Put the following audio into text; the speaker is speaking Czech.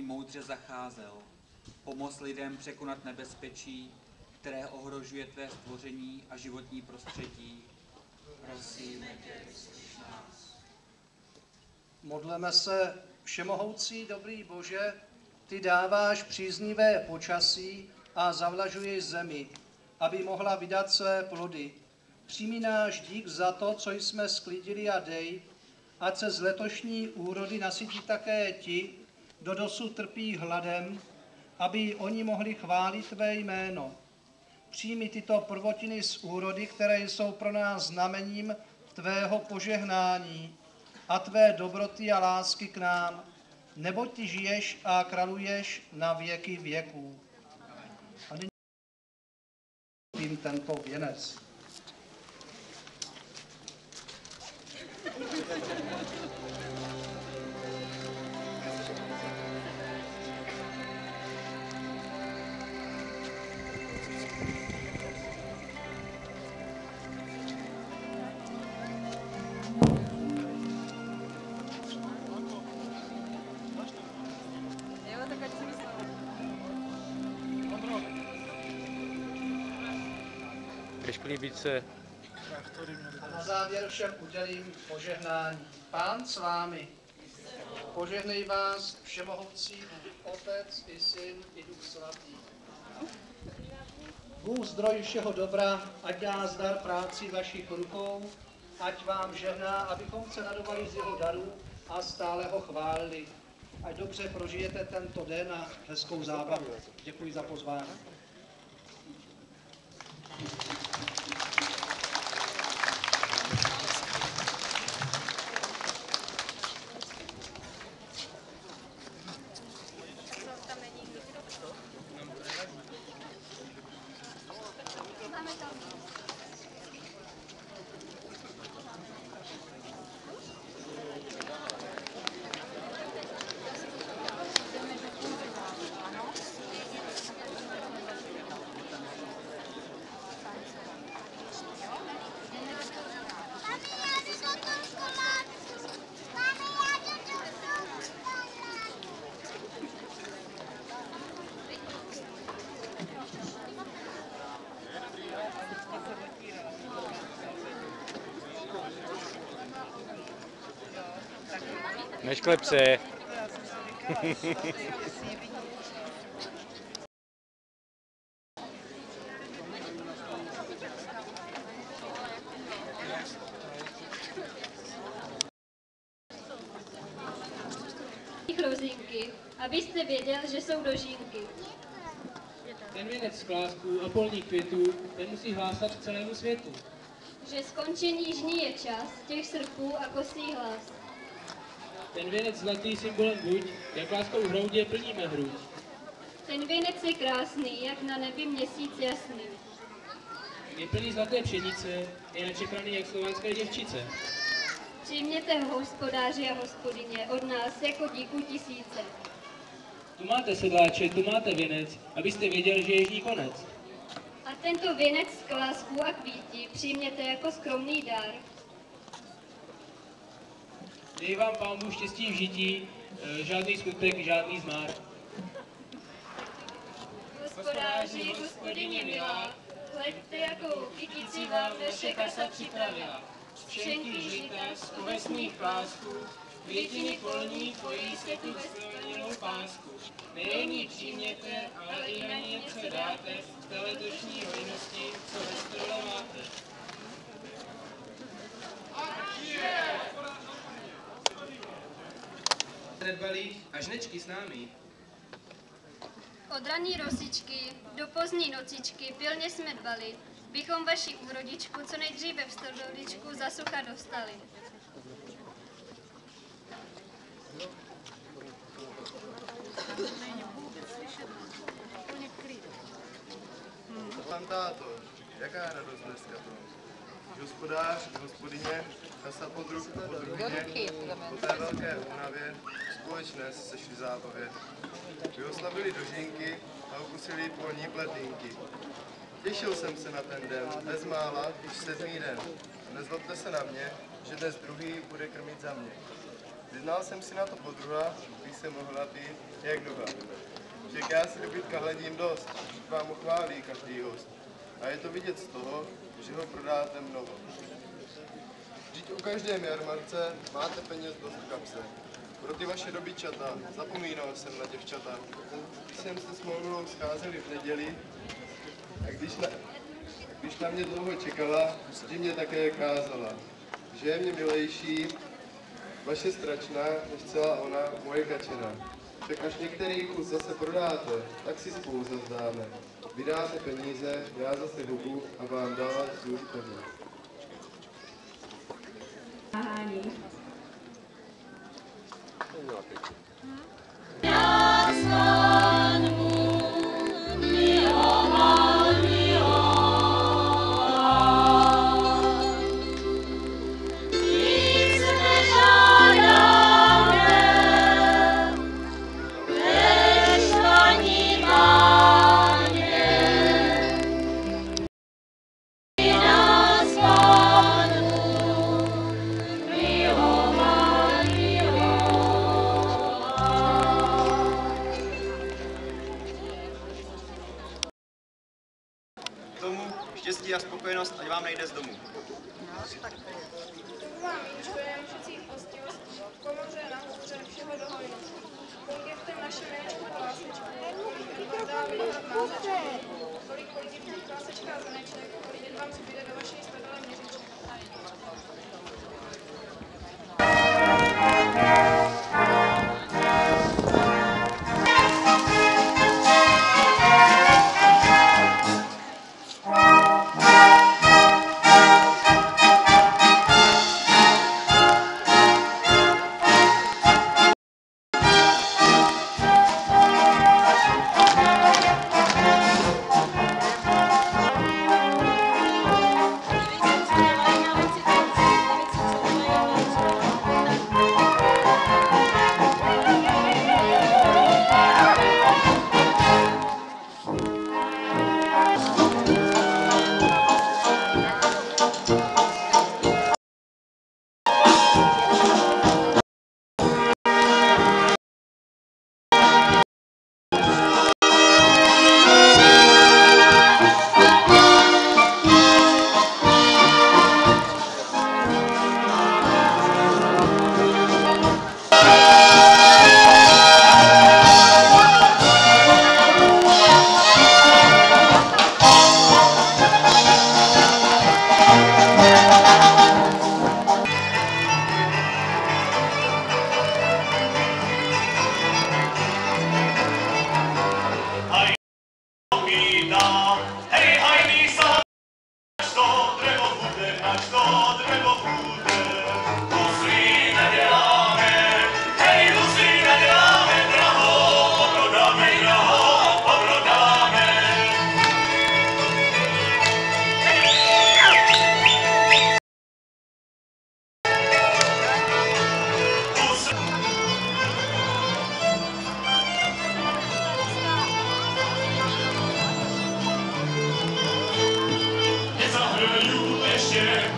moudře zacházel. Pomoz lidem překonat nebezpečí, které ohrožuje tvé stvoření a životní prostředí. Prosíme tě, vyslyš nás. Modleme se, všemohoucí dobrý Bože, ty dáváš příznivé počasí a zavlažuješ zemi, aby mohla vydat své plody. Přijmi náš dík za to, co jsme sklidili a dej, ať se z letošní úrody nasytí také ti, kdo dosud trpí hladem, aby oni mohli chválit tvé jméno. Přijmi tyto prvotiny z úrody, které jsou pro nás znamením tvého požehnání a tvé dobroty a lásky k nám, neboť ty žiješ a králuješ na věky věků. A nyní tento věnec. Více. A na závěr všem udělím požehnání. Pán s vámi. Požehnej vás všemohoucí Otec i Syn i Duch Svatý. Bůh zdroj všeho dobra, ať dá zdar práci vašich rukou, ať vám žehná, abychom se radovali z jeho darů a stále ho chválili. Ať dobře prožijete tento den a hezkou zábavu. Děkuji za pozvání. Nešklep se. Rozinky, abyste věděl, že jsou dožínky. Ten věnec z klásků a polních květů, ten musí hlásat celému světu. Že skončení žní je čas těch srpů a kosí hlas. Ten věnec zlatý symbolem buď, jak láskou hroudě plníme hruď. Ten věnec je krásný, jak na nebi měsíc jasný. Je plný zlaté pšenice, je načechaný jak slovanské děvčice. Přijměte ho, hospodáři a hospodyně, od nás jako díku tisíce. Tu máte sedláče, tu máte věnec, abyste věděl, že je žní konec. A tento věnec z klásků a kvítí přijměte jako skromný dar. Dej vám Pán Bůh štěstí v žití, žádný skutek, žádný zmár. Hospodáři, hospodyně milá, hleďte, jakou kytici vám naše kasa připravila. Pšenky žita z ovesných plásků, květiny polní pojí se tu bezplněnou pásku. Nejen ji přijměte, ale i na ní něco dáte v té letošní hojnosti, co ve stole máte. Nedbalí a žnečky s námi. Od raní rosičky do pozdní nocičky pilně jsme dbali, bychom vaši úrodičku co nejdříve v stodoličku za sucha dostali. Pan táto, jaká je radost dneska to? Hospodář, hospodyně, kasa pod ruku, po druhé, po té velké únavě, společné se sešli zábavě. Vyoslavili dožínky a ukusili polní pletínky. Těšil jsem se na ten den, bezmála, již 7. den. Nezlobte se na mě, že dnes druhý bude krmit za mě. Vyznal jsem si na to podruhé, když jsem mohl napít jak duha. Však já si dobytka hledím dost, vždyť vám uchválí každý host. A je to vidět z toho, že ho prodáte mnoho. Vždyť u každé jarmarce máte peněz dost v kapse. Pro ty vaše dobyčata zapomínal jsem na děvčata. Když jsem se s Moulou scházeli v neděli, a když na mě dlouho čekala, vždy mě také kázala, že je mě milejší vaše stračná, než celá ona moje kačena. Však až některý kus zase prodáte, tak si spolu zazdáme. Vydáte peníze, já zase hubu a vám dávat svůj peníz. Tomu štěstí a spokojenost, ať vám nejde z domu. Vám výčkujeme všecích postihostí, komoře, nahoře, všeho dohojnosti. Kongievtem naše jménečko klásečku, kolik dá vyhrát mázečku, kolik lidí klásečka a zaneček, kolik vám zbyde do vaší spadalé měřičky. Nezahraju ještě